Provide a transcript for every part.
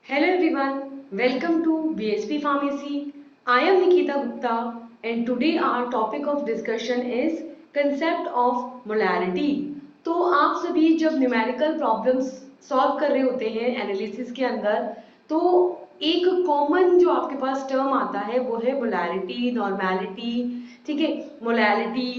Hello everyone, welcome to BSP Pharmacy. I am Nikita Gupta and today our topic of discussion is concept of molarity. तो आप सभी जब numerical problems solve कर रहे होते हैं एनालिसिस के अंदर तो एक कॉमन जो आपके पास टर्म आता है वो है मोलारिटी, नॉर्मेलिटी, ठीक है। Molarity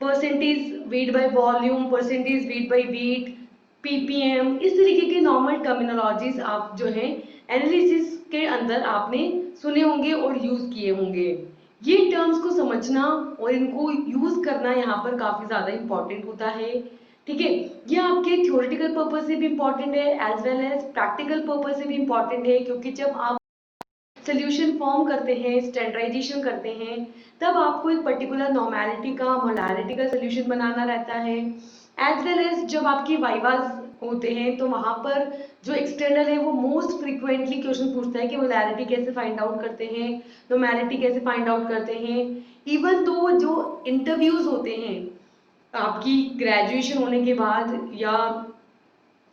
percentage weight by volume, percentage weight by weight, ppm, इस तरीके के नॉर्मल टर्मिनोलॉजीज आप जो है एनालिसिस के अंदर आपने सुने होंगे और यूज किए होंगे। ये टर्म्स को समझना और इनको यूज करना यहाँ पर काफी ज्यादा इंपॉर्टेंट होता है, ठीक है। ये आपके थ्योरेटिकल पर्पज से भी इंपॉर्टेंट है as well as practical purpose से भी इंपॉर्टेंट है, क्योंकि जब आप सोल्यूशन फॉर्म करते हैं, स्टैंडर्डाइजेशन करते हैं, तब आपको एक पर्टिकुलर नॉर्मेलिटी का, मोलारिटी का सोल्यूशन बनाना रहता है। एज वेल एज जब आपकी वाइवाज होते हैं तो वहां पर जो एक्सटर्नल है वो मोस्ट फ्रीक्वेंटली क्वेश्चन पूछता है कि मोलारिटी कैसे फाइंड आउट करते हैं, नॉर्मेलिटी कैसे फाइंड आउट करते हैं। इवन तो जो इंटरव्यूज होते हैं आपकी ग्रेजुएशन होने के बाद या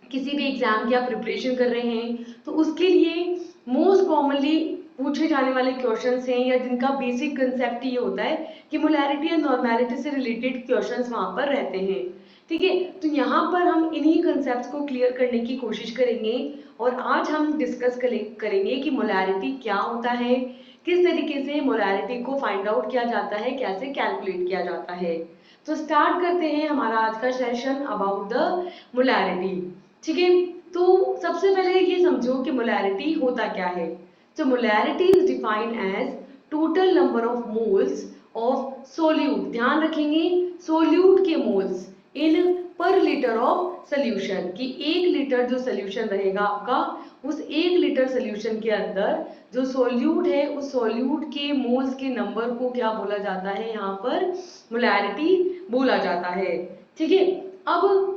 किसी भी एग्जाम की आप प्रिपरेशन कर रहे हैं तो उसके लिए मोस्ट कॉमनली पूछे जाने वाले क्वेश्चंस हैं या जिनका बेसिक कंसेप्ट ये होता है कि मोलैरिटी एंड नॉर्मेलिटी से रिलेटेड क्वेश्चंस वहां पर रहते हैं, ठीक है। तो यहाँ पर हम इन्हीं कंसेप्ट्स को क्लियर करने की कोशिश करेंगे और आज हम डिस्कस करेंगे कि मोलैरिटी क्या होता है, किस तरीके से मोलैरिटी को फाइंड आउट किया जाता है, कैसे कैलकुलेट किया जाता है। तो स्टार्ट करते हैं हमारा आज का सेशन अबाउट द मोलैरिटी, ठीक है। तो सबसे पहले ये समझो कि मोलैरिटी होता क्या है। तो molarity is defined as total number of moles of solute, ध्यान रखेंगे सोल्यूट के मोल्स इन पर लीटर ऑफ सोल्यूशन, कि 1 लीटर जो सोल्यूशन रहेगा आपका, उस 1 लीटर सोल्यूशन के अंदर जो सोल्यूट है उस सोल्यूट के मोल्स के नंबर को क्या बोला जाता है, यहाँ पर मोलैरिटी बोला जाता है, ठीक है। अब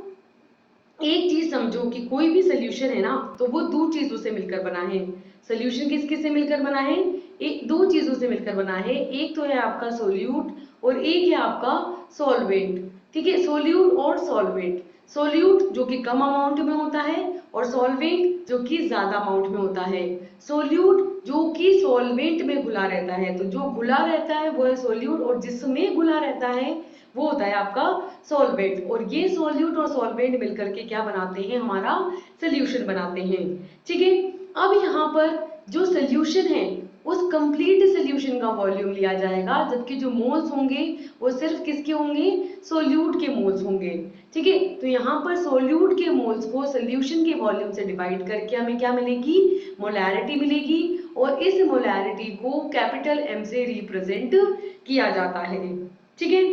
एक चीज समझो कि कोई भी सोल्यूशन है ना तो वो दो चीजों से मिलकर बना है। सोल्यूशन किस किस से मिलकर बना है, एक दो चीजों से मिलकर बना है। एक तो है आपका सोल्यूट और एक है आपका सॉल्वेंट, ठीक है। सोल्यूट और सॉल्वेंट, सोल्यूट जो कि कम अमाउंट में होता है और सॉल्वेंट जो कि ज्यादा अमाउंट में होता है। सोल्यूट जो कि सॉल्वेंट में घुला रहता है, तो जो घुला रहता है वो है सोल्यूट और जिसमें घुला रहता है वो होता है आपका सॉल्वेंट। और ये सॉल्यूट और सॉल्वेंट मिलकर के क्या बनाते हैं, हमारा सोल्यूशन बनाते हैं, ठीक है। अब यहाँ पर जो सोल्यूशन है उस कंप्लीट सोल्यूशन का वॉल्यूम लिया जाएगा, जबकि जो मोल्स होंगे वो सिर्फ किसके होंगे, सोल्यूट के मोल्स होंगे, ठीक है। तो यहाँ पर सोल्यूट के मोल्स को सोल्यूशन के वॉल्यूम से डिवाइड करके हमें क्या मिलेगी, मोलैरिटी मिलेगी। और इस मोलैरिटी को कैपिटल एम से रिप्रेजेंट किया जाता है, ठीक है।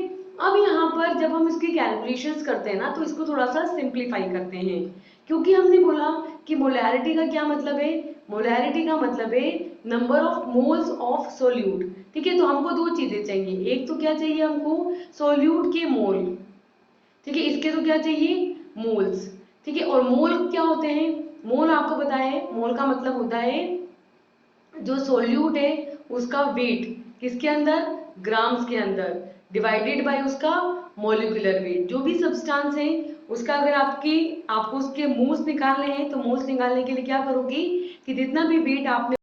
अब यहाँ पर जब हम इसकी कैलकुलेशंस करते हैं ना तो इसको थोड़ा सा सिंप्लीफाई करते हैं, क्योंकि हमने बोला कि मोलैरिटी का क्या मतलब है, मोलैरिटी का मतलब है number of moles of solute, ठीक है। तो हमको दो चीजें चाहिए, एक तो क्या चाहिए हमको, सोल्यूट के मोल, ठीक है, इसके तो क्या चाहिए, मोल्स, ठीक है। और मोल क्या होते हैं, मोल आपको पता है, मोल का मतलब होता है जो सोल्यूट है उसका वेट किसके अंदर, ग्राम्स के अंदर, डिवाइडेड बाय उसका मॉलिक्यूलर वेट। जो भी सब्सटेंस है उसका अगर आपको उसके मोल्स निकालने हैं तो मोल्स निकालने के लिए क्या करोगे कि जितना भी वेट आपने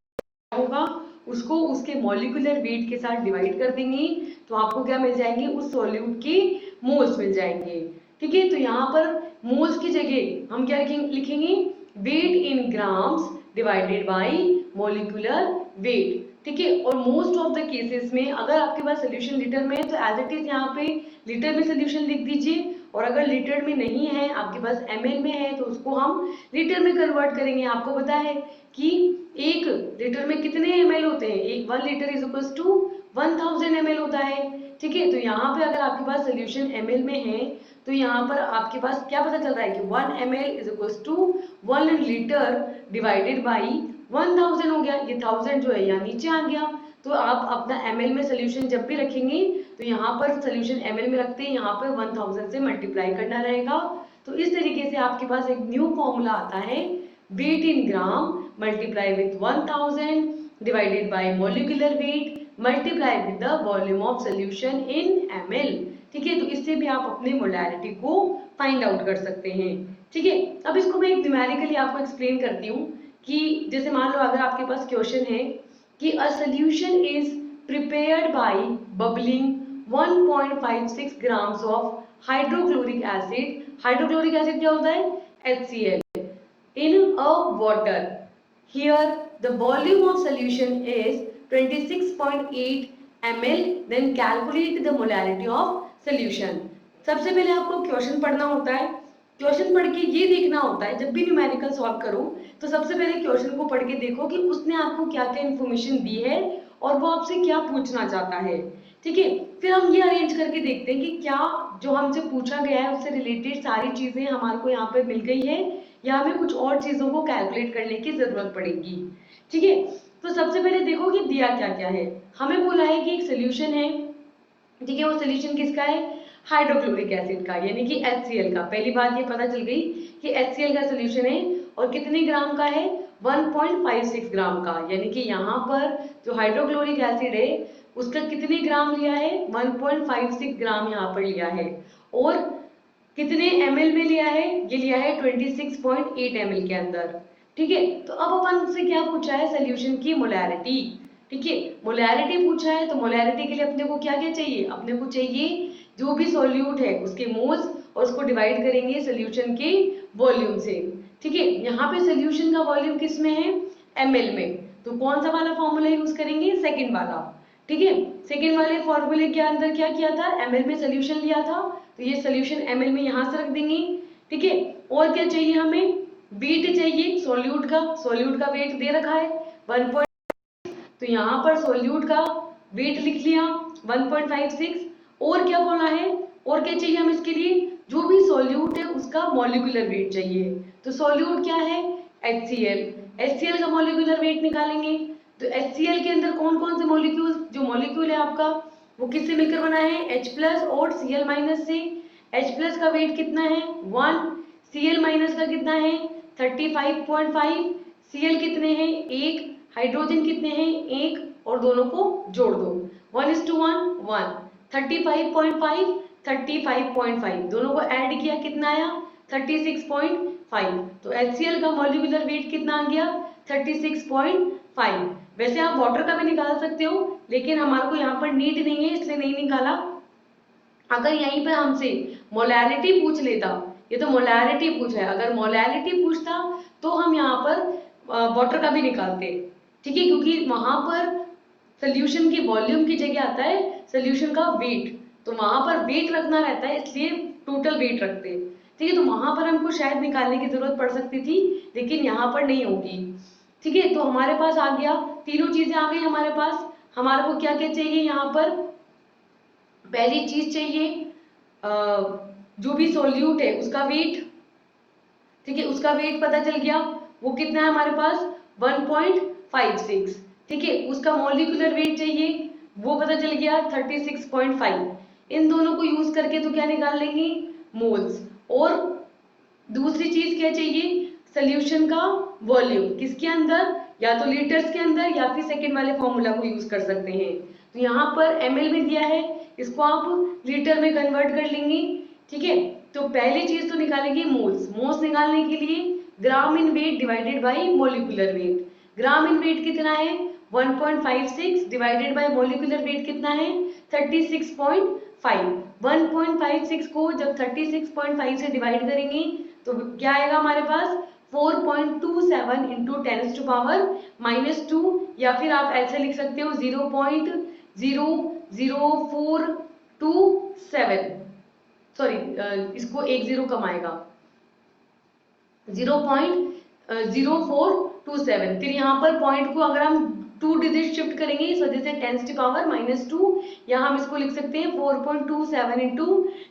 होगा उसको उसके मॉलिक्यूलर वेट के साथ डिवाइड कर देंगे, तो आपको क्या मिल जाएंगे, उस सॉल्यूट के मोल्स मिल जाएंगे, ठीक है। तो यहाँ पर मोल्स की जगह हम क्या लिखेंगे, weight in grams divided by molecular weight, ठीक है। और मोस्ट ऑफ द केसेस में अगर आपके पास सोल्यूशन लीटर में है तो एज इट इज यहाँ पे लीटर में सोल्यूशन लिख दीजिए, और अगर लीटर में नहीं है आपके पास एमएल में है तो उसको हम लीटर में कन्वर्ट करेंगे। आपको पता है कि 1 लीटर में कितने एमएल होते हैं, एक 1 litre is equal to 1000 ML होता है, ठीक है। तो यहाँ पे अगर आपके पास सोल्यूशन एमएल में है तो यहाँ पर आपके पास क्या पता चल रहा है कि 1 ml is equal to 1 litre divided by 1000 हो गया, ये 1000 जो है यहाँ नीचे आ गया। तो आप अपना ml में सोल्यूशन जब भी रखेंगे तो यहाँ पर सोल्यूशन ml में रखते हैं, यहाँ पर 1000 से मल्टीप्लाई करना रहेगा। तो इस तरीके से आपके पास एक न्यू फॉर्मूला आता है, weight in gram multiply with 1000 divided by molecular weight multiply with the volume of solution in ml, ठीक है। तो इससे भी आप अपने मोलैरिटी को फाइंड आउट कर सकते हैं, ठीक है। अब इसको मैं एक न्यूमेरिकली आपको एक्सप्लेन करती हूँ कि जैसे मान लो अगर आपके पास क्वेश्चन है कि a solution is prepared by bubbling 1.56 grams of hydrochloric acid. Hydrochloric acid क्या होता है? HCl in a water. Here the volume of solution is 26.8 ml. Then calculate the molarity of solution. सबसे पहले आपको क्वेश्चन पढ़ना होता है। क्वेश्चन पढ़ के ये देखना होता है, जब भी न्यूमेरिकल सॉल्व करो तो सबसे पहले क्वेश्चन को पढ़ के देखो कि उसने आपको क्या क्या इन्फॉर्मेशन दी है और वो आपसे क्या पूछना चाहता है। ठीक है, फिर हम ये अरेंज करके देखते हैं कि क्या जो हमसे पूछा गया है उससे रिलेटेड सारी चीजें हमारे को यहाँ पे मिल गई है या हमें कुछ और चीजों को कैलकुलेट करने की जरूरत पड़ेगी। ठीक है, तो सबसे पहले देखो कि दिया क्या क्या है। हमें बोला है कि एक सोल्यूशन है। ठीक है, वो सोल्यूशन किसका है? हाइड्रोक्लोरिक एसिड का, यानी कि HCl का। पहली बात ये पता चल गई कि HCl का सोल्यूशन है और कितने ग्राम का है? 1.56 ग्राम का। यानी कि यहाँ पर जो हाइड्रोक्लोरिक एसिड है उसका कितने ग्राम लिया है? 1.56 ग्राम यहाँ पर लिया है। और कितने ml में लिया है? ये लिया है 26.8 ml के अंदर। ठीक है, तो अब अपन से क्या पूछा है? सोल्यूशन की मोलैरिटी। ठीक है, मोलैरिटी पूछा है तो मोलैरिटी के लिए अपने को क्या क्या चाहिए? अपने को चाहिए जो भी सॉल्यूट है उसके मोल्स और उसको डिवाइड करेंगे सोल्यूशन के वॉल्यूम से। ठीक है, यहाँ पे सोल्यूशन का वॉल्यूम किस में है? ml में। तो कौन सा वाला फॉर्मूला यूज करेंगे? सेकंड वाला। ठीक है, सेकंड वाले फॉर्मूले के अंदर क्या किया था? ml में सोल्यूशन लिया था, तो ये सोल्यूशन ml में यहाँ से रख देंगे। ठीक है, और क्या चाहिए हमें? वेट चाहिए सॉल्यूट का। सॉल्यूट का वेट दे रखा है 1, तो यहाँ पर सोल्यूट का वेट लिख लिया 1.56। और क्या बोला है? और क्या चाहिए हम इसके लिए? जो भी सोल्यूट है उसका मॉलिक्यूलर वेट चाहिए। तो सोल्यूट क्या है? HCl। HCl का मॉलिक्यूलर वेट निकालेंगे तो HCl के अंदर कौन कौन से मॉलिक्यूल, जो मॉलिक्यूल है आपका वो किससे मिलकर बना है? H प्लस और Cl माइनस से। H प्लस का वेट कितना है? 1। Cl माइनस का कितना है? 35.5। Cl कितने हैं? 1। हाइड्रोजन कितने हैं? 1। और दोनों को जोड़ दो 1:1 1। 35.5 35.5 दोनों को ऐड किया कितना आया? 36.5। तो HCl का मॉलिक्यूलर वेट कितना आ गया? 36.5। वैसे आप वाटर का भी निकाल सकते हो लेकिन हमारे को यहाँ पर नीड नहीं है इसलिए नहीं निकाला। अगर यहीं पर हमसे मोलैरिटी पूछ लेता, ये तो मोलैरिटी पूछा है, अगर मोलैरिटी पूछता तो हम यहाँ पर वाटर का भी निकालते। ठीक है, क्योंकि वहां पर सोल्यूशन की वॉल्यूम की जगह आता है सोल्यूशन का वेट, तो वहां पर वेट रखना रहता है इसलिए टोटल वेट रखते। ठीक है, तो वहां पर हमको शायद निकालने की जरूरत पड़ सकती थी लेकिन यहाँ पर नहीं होगी। ठीक है, तो हमारे पास आ गया, तीनों चीजें आ गई हमारे पास। हमारे को क्या क्या चाहिए यहाँ पर? पहली चीज चाहिए जो भी सोल्यूट है उसका वेट। ठीक है, उसका वेट पता चल गया, वो कितना है हमारे पास? 1.56। ठीक है, उसका मॉलिक्यूलर वेट चाहिए, वो पता चल गया 36.5। इन दोनों को यूज करके तो क्या निकाल लेंगे? मोल्स। और दूसरी चीज क्या चाहिए? सोल्यूशन का वॉल्यूम, किसके अंदर? या तो लीटर्स के अंदर या फिर सेकेंड वाले फॉर्मूला को यूज कर सकते हैं। तो यहाँ पर ml में दिया है, इसको आप लीटर में कन्वर्ट कर लेंगे। ठीक है, तो पहली चीज तो निकालेंगे मोल्स। मोल्स निकालने के लिए gram in weight divided by molecular weight. Gram in weight कितना है? 1.56 डिवाइडेड बाय मॉलिक्यूलर वेट कितना है? 36.5। 1.56 को जब 36.5 से डिवाइड करेंगे तो क्या आएगा हमारे पास? 4.27 इंटू 10⁻⁻², या फिर आप ऐसे लिख सकते हो 0.00427। सॉरी, इसको एक जीरो कम आएगा, 0.0427। फिर यहाँ पर पॉइंट को अगर हम 2 डिजिट शिफ्ट करेंगे इस वजह से 10⁻², या हम इसको लिख सकते हैं 4.27 इंटू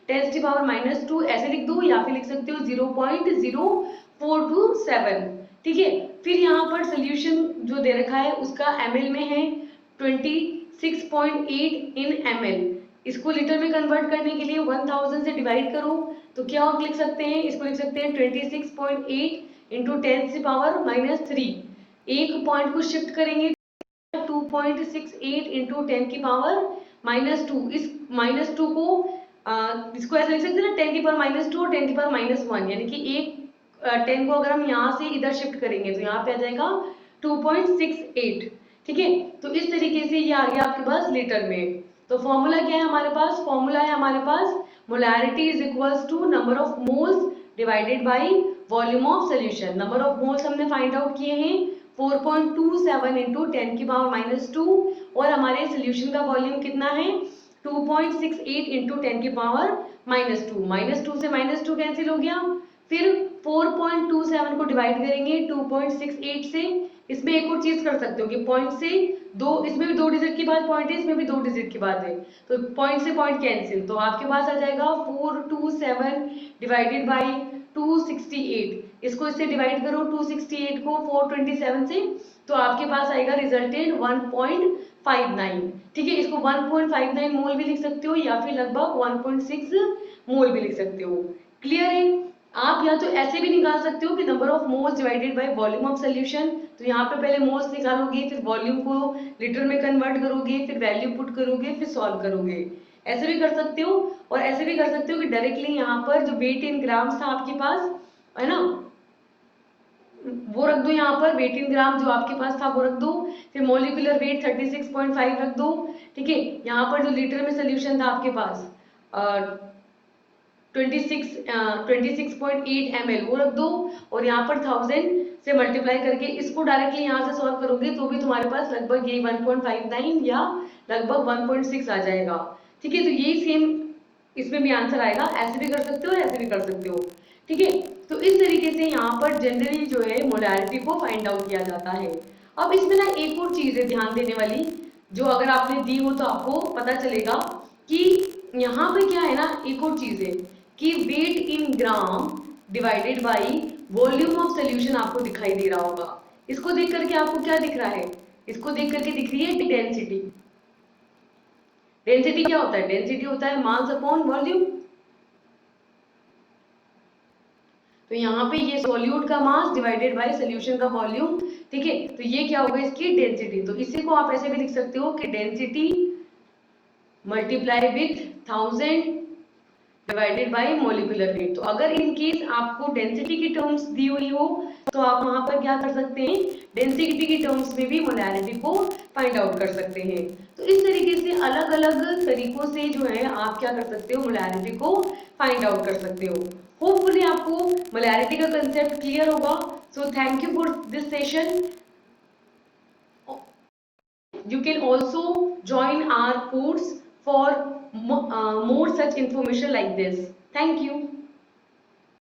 10⁻², ऐसे लिख दो, या फिर लिख सकते हो 0.0427। ठीक है, फिर यहाँ पर सोल्यूशन जो दे रखा है उसका ml में है 26.8 इन ml। इसको लीटर में कन्वर्ट करने के लिए 1000 से डिवाइड करो तो क्या लिख सकते हैं? इसको लिख सकते हैं 26.8 इंटू 10⁻³ एक पॉइंट को शिफ्ट करेंगे 2.68 इंटू 10⁻²। इस -2 को इसको ऐसे लिख सकते हैं ना 10⁻² और 10⁻1, यानी कि एक 10 को अगर हम यहाँ से इधर शिफ्ट करेंगे तो यहाँ पे आ जाएगा 2.68। ठीक है, तो इस तरीके से ये आ गया आपके पास लीटर में। तो फॉर्मूला क्या है हमारे पास? फॉर्मूला है हमारे पास molarity is equals to number of moles divided by volume of solution. Number of moles हमने फाइंड आउट किए हैं 4.27 इंटू 10 की पावर -2, और हमारे सोल्यूशन का वॉल्यूम कितना है 2.68 इंटू 10 की पावर -2। -2 से -2 कैंसिल हो गया, फिर 4.27 को डिवाइड करेंगे 2.68 से। इसमें एक और चीज कर सकते हो कि पॉइंट से दो, इसमें भी 2 डिजिट की बात पॉइंट है, इसमें भी 2 डिजिट की बात है, तो पॉइंट से पॉइंट कैंसिल, तो आपके पास आ जाएगा 427 डिवाइडेड बाई 268। इसको इससे डिवाइड करो 268 को 427 से, तो आपके पास आएगा रिजल्टेंट 1.59। ठीक है, इसको 1.59 मोल भी लिख सकते हो या फिर लगभग 1.6 मोल भी लिख सकते हो। क्लियर है? आप या तो ऐसे भी निकाल सकते हो कि number of moles divided by volume of solution, तो यहाँ पे पहले मोल्स निकालोगे, फिर वॉल्यूम को लीटर में कन्वर्ट करोगे, फिर वैल्यू पुट करोगे, फिर सॉल्व करोगे। ऐसे भी कर सकते हो, और ऐसे भी कर सकते हो कि डायरेक्टली यहाँ पर जो वेट इन ग्राम्स था आपके पास, है ना, वो रख दो यहाँ पर, वेट इन ग्राम जो आपके पास था वो रख दो, फिर मोलिकुलर वेट 36.5 रख दो। ठीक है, यहाँ पर जो लीटर में सोल्यूशन था आपके पास 26.8 ml वो रख दो, और यहाँ पर 1000 से मल्टीप्लाई करके इसको डायरेक्टली यहाँ से सॉल्व करोगे तो भी तुम्हारे पास लगभग यही 1.59 या लगभग 1.6 आ जाएगा। ठीक है, तो यही सेम इसमें भी आंसर आएगा, ऐसे भी कर सकते हो और ऐसे भी कर सकते हो। ठीक है, तो इस तरीके से यहाँ पर जनरली जो है मोलैरिटी को फाइंड आउट किया जाता है। अब इसमें ना एक और चीज है ध्यान देने वाली, जो अगर आपने दी हो तो आपको पता चलेगा कि यहाँ पे क्या है ना, एक और चीज है कि weight in gram divided by volume of solution आपको दिखाई दे रहा होगा। इसको देख करके आपको क्या दिख रहा है? इसको देख करके दिख रही है डेंसिटी। डेंसिटी क्या होता है? डेंसिटी होता है मास अपॉन वॉल्यूम। तो यहाँ पे ये सॉल्यूट का मास डिवाइडेड बाय सोल्यूशन का वॉल्यूम। ठीक है, तो ये क्या होगा इसकी डेंसिटी। तो इसी को आप ऐसे भी लिख सकते हो कि density multiply with 1000 divided by molecular wait. तो अगर इन केस आपको डेंसिटी की टर्म्स दी हुई हो तो आप वहां पर क्या कर सकते हैं, डेंसिटी की टर्म्स में भी मोलैरिटी को फाइंड आउट कर सकते हैं। तो इस तरीके से अलग अलग तरीकों से जो है आप क्या कर सकते हो, मोलैरिटी को फाइंड आउट कर सकते हो। होपफुली आपको मोलैरिटी का कंसेप्ट क्लियर होगा। So thank you for this session. You can also join our course for more such information like this. Thank you.